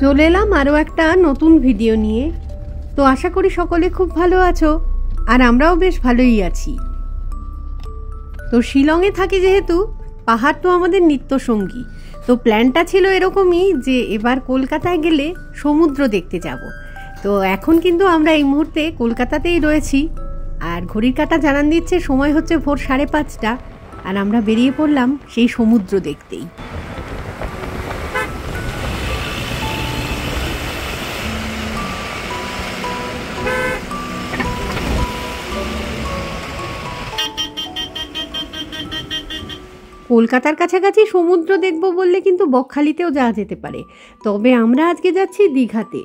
চলে এলাম আরও একটা নতুন ভিডিও নিয়ে। তো আশা করি সকলে খুব ভালো আছো, আর আমরাও বেশ ভালোই আছি। তো শিলংয়ে থাকি যেহেতু, পাহাড় তো আমাদের নিত্যসঙ্গী। তো প্ল্যানটা ছিল এরকমই যে এবার কলকাতায় গেলে সমুদ্র দেখতে যাব। তো এখন কিন্তু আমরা এই মুহূর্তে কলকাতাতেই রয়েছি, আর ঘড়ির কাঁটা জানান দিচ্ছে সময় হচ্ছে ভোর 5:30, আর আমরা বেরিয়ে পড়লাম সেই সমুদ্র দেখতেই। কলকাতার কাছাকাছি সমুদ্র দেখব বললে কিন্তু বকখালিতেও যাওয়া যেতে পারে, তবে আমরা আজকে যাচ্ছি দীঘাতে।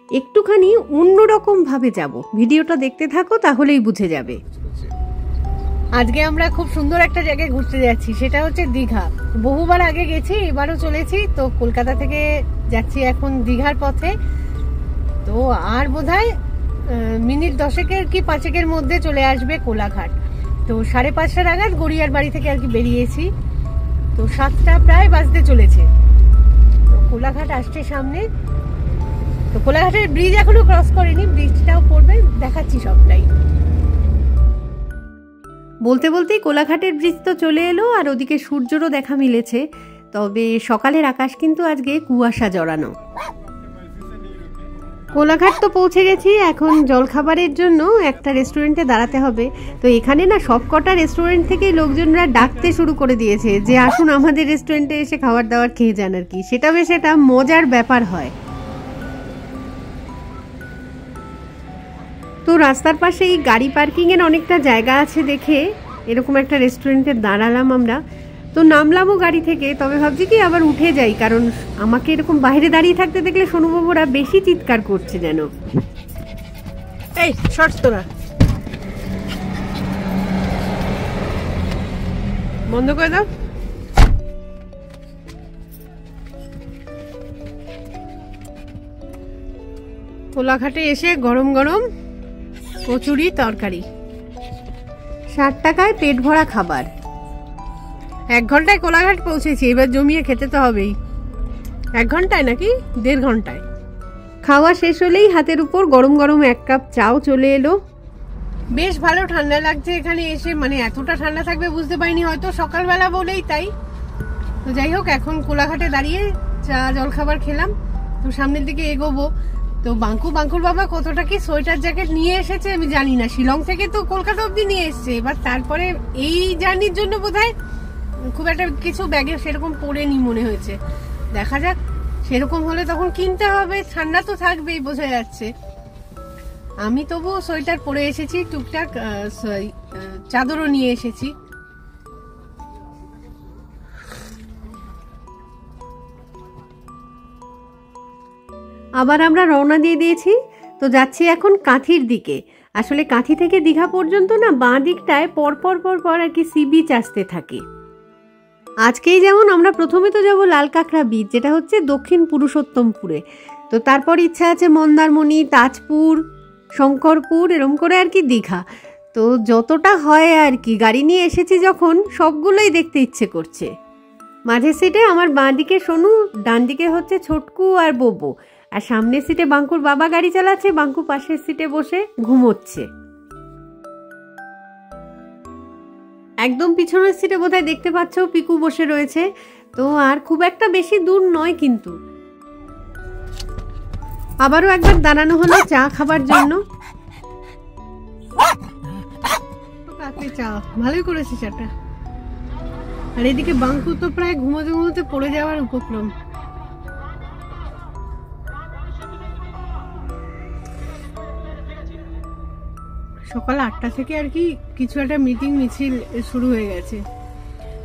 একটুখানি অন্যরকমভাবে যাব, ভিডিওটা দেখতে থাকো তাহলেই বুঝে যাবে। আজকে আমরা খুব সুন্দর একটা জায়গায় ঘুরতে যাচ্ছি, সেটা হচ্ছে দীঘা। বহুবার আগে গেছি, এবারও চলেছি। তো কলকাতা থেকে যাচ্ছি এখন দীঘার পথে। তো আর বোধহয় মিনিট 10 কি 5 মধ্যে চলে আসবে কোলাঘাট। তো 5:30 নাগাদ গড়িয়ার বাড়ি থেকে আর কি বেরিয়েছি। তো 7টা প্রায় বাজতে চলেছে। তো কোলাঘাট আসছে সামনে। তো কোলাঘাটের ব্রিজ এখনো ক্রস করিনি, ব্রিজটাও পড়বে, দেখাচ্ছি সবটাই। বলতে বলতেই কোলাঘাটের ব্রিজ তো চলে এলো, আর ওদিকে সূর্যেরও দেখা মিলেছে। তবে সকালের আকাশ কিন্তু আজকে কুয়াশা জড়ানো। কোলাঘাট তো পৌঁছে গেছি, এখন জলখাবারের জন্য একটা রেস্টুরেন্টে দাঁড়াতে হবে। তো এখানে না সবকটা রেস্টুরেন্ট থেকে লোকজনরা ডাকতে শুরু করে দিয়েছে যে আসুন আমাদের রেস্টুরেন্টে এসে খাবার দাবার খেয়ে যান আর কি। সেটা বেশ একটা মজার ব্যাপার হয়। তো রাস্তার পাশেই গাড়ি পার্কিংয়ের অনেকটা জায়গা আছে দেখে এরকম একটা রেস্টুরেন্টে দাঁড়ালাম আমরা। তো নামলামও গাড়ি থেকে, তবে ভাবছি কি আবার উঠে যাই, কারণ আমাকে এরকম বাইরে দাঁড়িয়ে থাকতে দেখলে সোনুবাবুরা বেশি চিৎকার করছে যেন। এই শর্টস তোরা বন্ধ করে দাও। কোলাঘাটে এসে গরম গরম কচুরি তরকারি, 60 টাকায় পেট ভরা খাবার। 1 ঘন্টায় কোলাঘাট পৌঁছেছি, এবার জমিয়ে খেতে তো হবেই। 1 ঘন্টায় নাকি 1.5 ঘন্টায়। খাওয়া শেষ হলেই হাতের উপর গরম গরম 1 কাপ চাও চলে এলো। বেশ ভালো ঠান্ডা লাগছে এখানে এসে, মানে এতটা ঠান্ডা থাকবে বুঝতে পারিনি, হয়তো সকালবেলা বলেই তাই। তো যাই হোক, এখন কোলাঘাটে দাঁড়িয়ে চা জলখাবার খেলাম। তো সামনের দিকে এগোবো। তো বাঙ্কুর বাবা কতটা কি সোয়েটার জ্যাকেট নিয়ে এসেছে আমি জানি না। শিলং থেকে তো কলকাতা অব্দি নিয়ে এসছে, এবার তারপরে এই জার্নির জন্য বোধহয় খুব একটা কিছু ব্যাগে সেরকম পড়েনি মনে হয়েছে। দেখা যাক, সেরকম হলে তখন কিনতে হবে। ঠান্ডা তো থাকবেই বোঝা যাচ্ছে। আমি তবু সোয়েটার পরে এসেছি, টুকটাক চাদরও নিয়ে এসেছি। আবার আমরা রওনা দিয়ে দিয়েছি। তো যাচ্ছি এখন কাঁথির দিকে। আসলে কাঁথি থেকে দীঘা পর্যন্ত না বাঁ দিকটায় পর আর কি সি বিচ আসতে থাকে। আজকেই যেমন আমরা প্রথমে তো যাব লাল কাঁকড়া বিচ, যেটা হচ্ছে দক্ষিণ পুরুষোত্তমপুরে। তো তারপর ইচ্ছা আছে মন্দারমণি, তাজপুর, শঙ্করপুর, এরম করে আর কি দীঘা। তো যতটা হয় আর কি, গাড়ি নিয়ে এসেছি যখন সবগুলোই দেখতে ইচ্ছে করছে। মাঝের সিটে আমার বাঁ দিকে সোনু, ডান দিকে হচ্ছে ছোটকু আর বোবো, আর সামনের সিটে বাঙ্কুর বাবা গাড়ি চালাচ্ছে, বাঙ্কু পাশের সিটে বসে ঘুমোচ্ছে। একদম পিছনের সিটে বোধহয় দেখতে পাচ্ছ পিকু বসে রয়েছে। তো আর খুব একটা বেশি দূর নয় কিন্তু। আবারও একবার দাঁড়ানো হলো চা খাবার জন্য। চা ভালোই করেছি চাটা। আর এদিকে বাঙ্কু তো প্রায় ঘুমোতে পড়ে যাওয়ার উপক্রম। সকাল 8টা থেকে আর কি কিছু একটা মিটিং মিছিল শুরু হয়ে গেছে।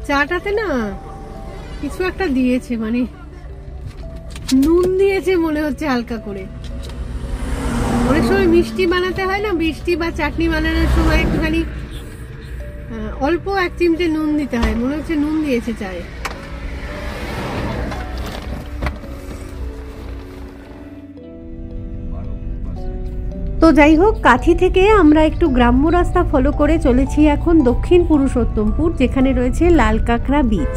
চাটাতে না কিছু একটা দিয়েছে, মানে নুন দিয়েছে মনে হচ্ছে হালকা করে। অনেক সময় মিষ্টি বানাতে হয় না, মিষ্টি বা চাটনি বানানোর সময় একটুখানি অল্প 1 চিমটে নুন দিতে হয়, মনে হচ্ছে নুন দিয়েছে চায়ে। তো যাই হোক, কাঁথি থেকে আমরা একটু গ্রাম্য রাস্তা ফলো করে চলেছি এখন দক্ষিণ পুরুষোত্তমপুর, যেখানে রয়েছে লাল কাঁকড়া বিচ।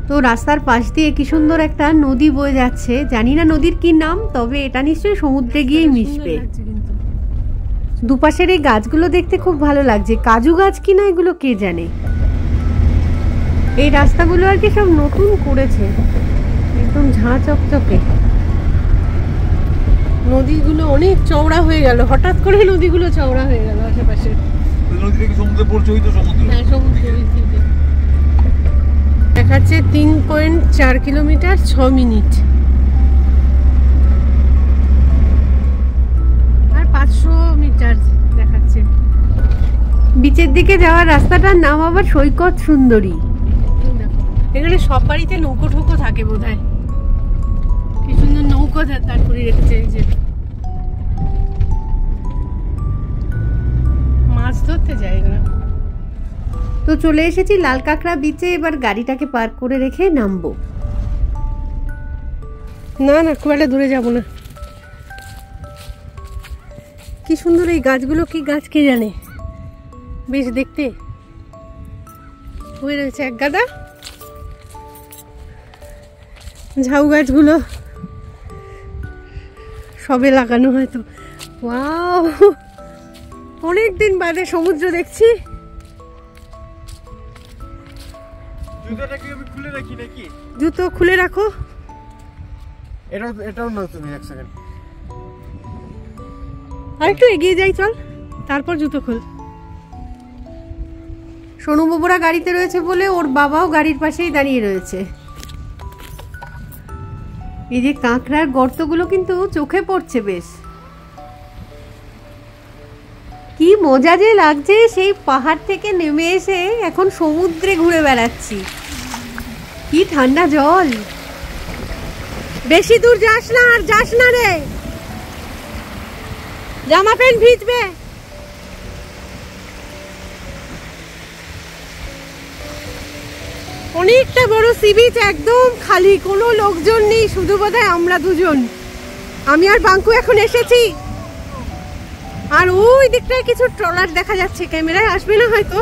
তো রাস্তার পাশ দিয়ে কি সুন্দর একটা নদী বয়ে যাচ্ছে, জানি না নদীর কি নাম, তবে এটা নিশ্চয়ই সমুদ্রে গিয়েই মিশবে। দুপাশের এই গাছগুলো দেখতে খুব ভালো লাগছে, কাজু গাছ কিনা এগুলো কে জানে। এই রাস্তাগুলো আর কি সব নতুন করেছে, একদম ঝাঁ চকচকে। নদীগুলো অনেক চওড়া হয়ে গেল, হঠাৎ করে নদীগুলো চওড়া হয়ে গেল আশেপাশে। দেখাচ্ছে 3.4 কিলোমিটার 6 মিনিট আর 500 মিটার দেখাচ্ছে। বিচের দিকে যাওয়ার রাস্তাটার নাম আবার সৈকত সুন্দরী। এখানে সব বাড়িতে নৌকো ঠৌকো থাকে বোধহয়, কি সুন্দর নৌকো দাঁড় করে রেখেছে। এই যে মাছ ধরতে যায় এরা। তো চলে এসেছি লাল কাঁকড়া বিচে, এবার গাড়িটাকে পার্ক করে রেখে নামবো। না না, খুব একটা দূরে যাবো না। কি সুন্দর এই গাছগুলো, কি গাছ কে জানে, বেশ দেখতে হয়ে রয়েছে এক গাদা। ঝাউ গাছগুলো সবে লাগানো হয়তো। ওয়াও, অনেকদিন বাদে সমুদ্র দেখছি। জুতো খুলে রাখো। এটাও না, তুমি এক সেকেন্ড আরেকটু এগিয়ে যাই, চল, তারপর জুতো খোল। সোনু বাবুরা গাড়িতে রয়েছে বলে ওর বাবাও গাড়ির পাশেই দাঁড়িয়ে রয়েছে। এই যে কাঁকড়ার গর্তগুলো কিন্তু চোখে পড়ছে বেশ। কি মজা যে লাগছে, সেই পাহাড় থেকে নেমে এসে এখন সমুদ্রে ঘুরে বেড়াচ্ছি। কি ঠান্ডা জল। বেশি দূর যাস না, আর যাস না রে, জামা প্যান্ট ভিজবে। অনেকটা বড় সি বিচ, একদম খালি, কোনো লোকজন নেই, শুধু বোধহয় আমরা দুজন, আমি আর বাঙ্কু এখন এসেছি। আর ওই দিকটায় কিছু ট্রলার দেখা যাচ্ছে, ক্যামেরায় আসবে না হয়তো।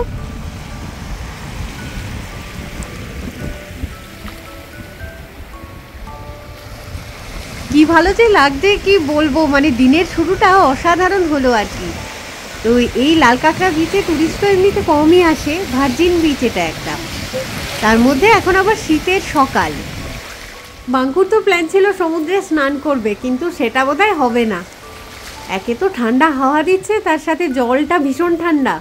কি ভালো যে লাগছে কি বলবো, মানে দিনের শুরুটা অসাধারণ হলো আর কি। তো এই লাল কাঁকড়া বিচে টুরিস্ট তো এমনিতে কমই আসে, ভার্জিন বিচ এটা একটা, তার মধ্যে এখন আবার শীতের সকাল। বাঙ্কুর তো প্ল্যান ছিল সমুদ্রে স্নান করবে, কিন্তু সেটা বোধহয় হবে না। একে তো ঠান্ডা হাওয়া দিচ্ছে, তার সাথে জলটা ভীষণ ঠান্ডা।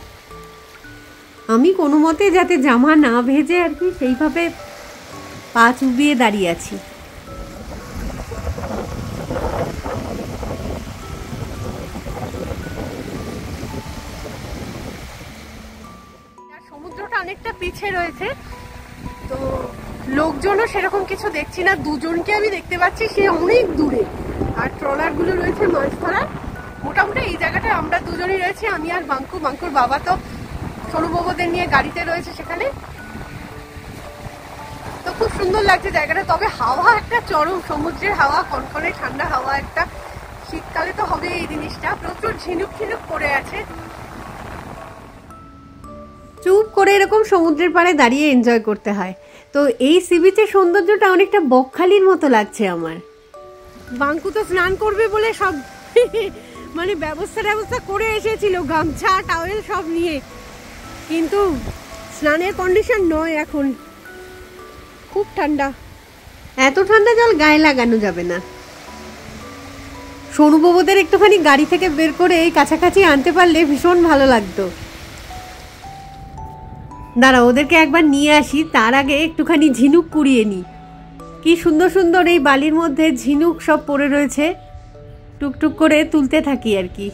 আমি কোনো মতে যাতে জামা না ভেজে আর কি সেইভাবে পা চুবিয়ে দাঁড়িয়ে আছি। সমুদ্রটা অনেকটা পিছিয়ে রয়েছে, তো লোকজনও সেরকম কিছু দেখছি না। দুজনকে আমি দেখতে পাচ্ছি, সে অনেক দূরে, আর ট্রলার গুলো রয়েছে মাছ ধরার। মোটামুটি এই জায়গাটা আমরা দুজনই রয়েছি, আমি আর বাঙ্কু। বাঙ্কুর বাবা তো সরুবাবুদের নিয়ে গাড়িতে রয়েছে সেখানে। তো খুব সুন্দর লাগছে জায়গাটা, তবে হাওয়া একটা চরম, সমুদ্রের হাওয়া, কনকনে ঠান্ডা হাওয়া একটা। শীতকালে তো হবে এই জিনিসটা, প্রচুর ঝিনুক ঝিনুক পড়ে আছে। চুপ করে এরকম সমুদ্রের পাড়ে দাঁড়িয়ে এনজয় করতে হয়। তো এই সি বিচের সৌন্দর্যটা অনেকটা বকখালির মতো লাগছে আমার। বাঙ্কু তো স্নান করবে বলে সব মানে ব্যবস্থা করে এসেছিল, গামছা টাওয়েল সব নিয়ে, কিন্তু স্নানের কন্ডিশন নয় এখন, খুব ঠান্ডা। এত ঠান্ডা জল গায়ে লাগানো যাবে না। সনুবাবুদের একটুখানি গাড়ি থেকে বের করে এই কাছাকাছি আনতে পারলে ভীষণ ভালো লাগতো। দাঁড়া, ওদেরকে একবার নিয়ে আসি, তার আগে একটুখানি ঝিনুক কুড়িয়ে নিই। কি সুন্দর সুন্দর এই বালির মধ্যে ঝিনুক সব পড়ে রয়েছে, টুকটুক করে তুলতে থাকি আর কি।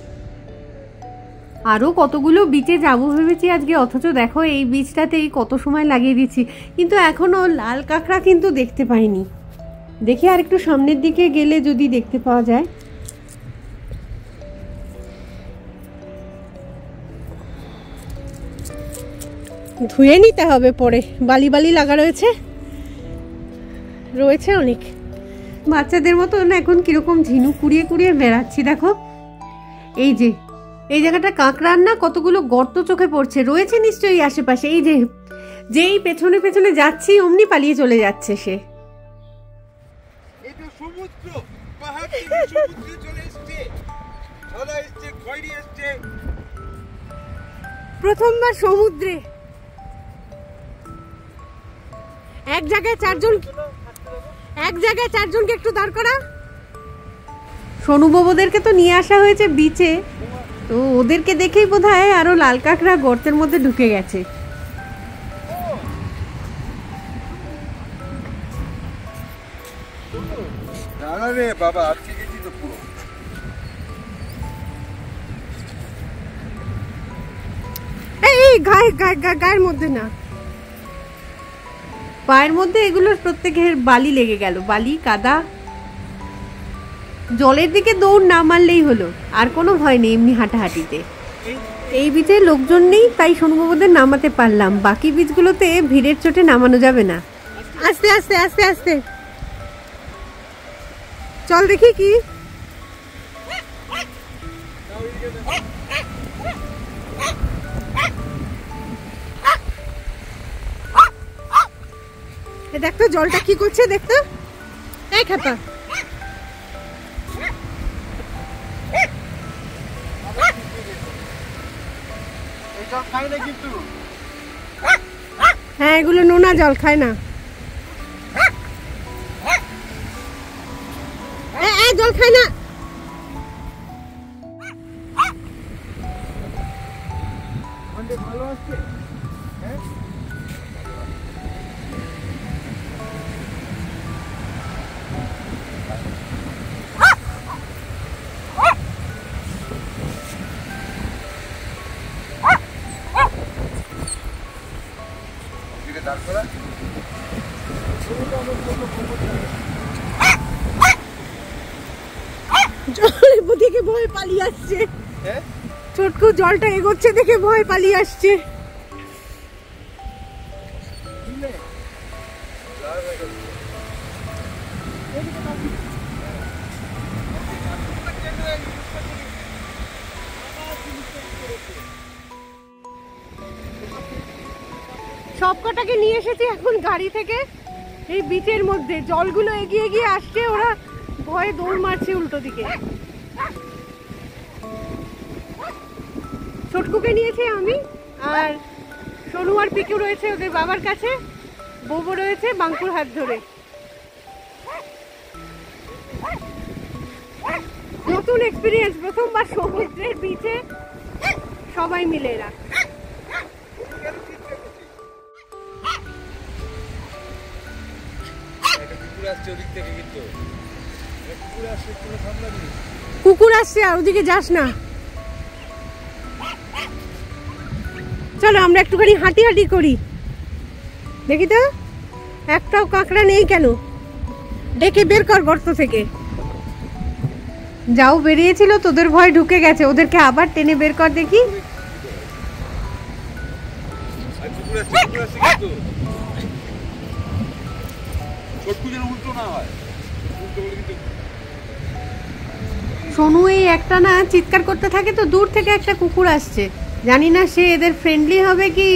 আরও কতগুলো বিচে যাবো ভেবেছি আজকে, অথচ দেখো এই বিচটাতেই কত সময় লাগিয়ে দিচ্ছি, কিন্তু এখনও লাল কাঁকড়া কিন্তু দেখতে পাইনি। দেখি আর একটু সামনের দিকে গেলে যদি দেখতে পাওয়া যায়। ধুয়ে নিতে হবে পরে, বালি বালি লাগা রয়েছে অনেক। বাচ্চাদের মতো না এখন কিরকম ঝিনুক কুড়িয়ে কুড়িয়ে বেড়াচ্ছি। দেখো এই যে এই জায়গাটা কাঁকড়ার না কতগুলো গর্ত চোখে পড়ছে, রয়েছে নিশ্চয়ই আশেপাশে। এই যে যেই পেছনে পেছনে যাচ্ছি অমনি পালিয়ে চলে যাচ্ছে সে। এটা সমুদ্র, পাহাড় থেকে সমুদ্রে চলে এসেছে, ঢালা এসেছে, খয়রি এসেছে। প্রথমবার সমুদ্রে এক জায়গায় চারজনকে একটু দাঁড় করা। সোনু বাবুদেরকে তো নিয়ে আসা হয়েছে বিচে, তো ওদেরকে দেখেই বোধহয় আরো লাল কাঁকড়া গর্তের মধ্যে ঢুকে গেছে। দাঁড়া রে বাবা, আটকে গেছি তো পুরো। এই গায়ের মধ্যে না, পায়ের মধ্যে এগুলোর প্রত্যেকের বালি লেগে গেল, বালি কাদা। জলের দিকে দৌড় না মারলেই হলো, আর কোনো ভয় নেই এমনি হাঁটাহাঁটিতে। এই বিচে লোকজন নেই তাই সোনুবাবুদের নামাতে পারলাম, বাকি বিচগুলোতে ভিড়ের চোটে নামানো যাবে না। আস্তে আস্তে আস্তে আস্তে চল দেখি কি। দেখতো জলটা কি করছে, দেখতো। এই খাতা হ্যাঁ, এগুলো নোনা জল খায় না। জল খায় না। ভালো আছে। জলের দিকে ভয় পালিয়ে আসছে, ছোটকু জলটা এগোচ্ছে দেখে ভয় পালিয়ে আসছে। সবকটাকে নিয়ে এসেছি এখন গাড়ি থেকে। এই বিচের মধ্যে জলগুলো এগিয়ে এগিয়ে আসছে, ওরা ভয়ে দৌড় মারছে উল্টো দিকে। ছোটকুকে নিয়েছি আমি, আর সোনু আর পিকু রয়েছে ওদের বাবার কাছে, বৌবো রয়েছে বাঙ্কুর হাত ধরে। নতুন এক্সপিরিয়েন্স, প্রথমবার সমুদ্রের বিচে সবাই মিলে এরা। কুকুর আসছে, আর ওদিকে যাস না। চলো আমরা একটুখানি হাঁটি হাঁটি করি, দেখি তো একটাও কাঁকড়া নেই কেন। ডেকে বের কর গর্ত থেকে। যাও বেরিয়েছিল, তোদের ভয় ঢুকে গেছে, ওদেরকে আবার টেনে বের কর দেখি। সোনু এই একটা না চিৎকার করতে থাকে, তো দূর থেকে একটা কুকুর আসছে, জানি না সে এদের ফ্রেন্ডলি হবে কি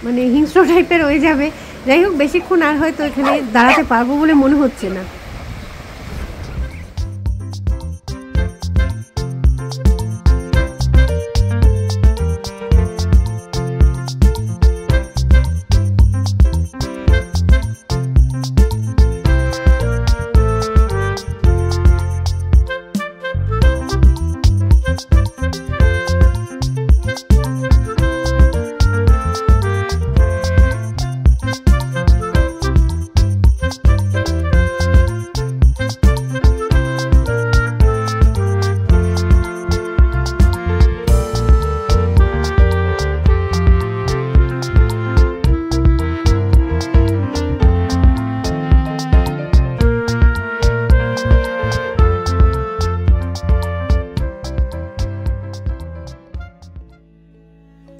মানে হিংস্র টাইপের হয়ে যাবে। যাই হোক, বেশিক্ষণ আর হয়তো এখানে দাঁড়াতে পারবো বলে মনে হচ্ছে না।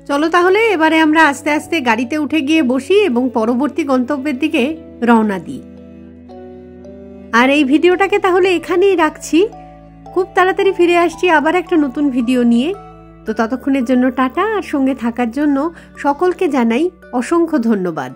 চলো তাহলে এবারে আমরা আস্তে আস্তে গাড়িতে উঠে গিয়ে বসি এবং পরবর্তী গন্তব্যের দিকে রওনা দিই। আর এই ভিডিওটাকে তাহলে এখানেই রাখছি, খুব তাড়াতাড়ি ফিরে আসছি আবার একটা নতুন ভিডিও নিয়ে। তো ততক্ষণের জন্য টাটা, আর সঙ্গে থাকার জন্য সকলকে জানাই অসংখ্য ধন্যবাদ।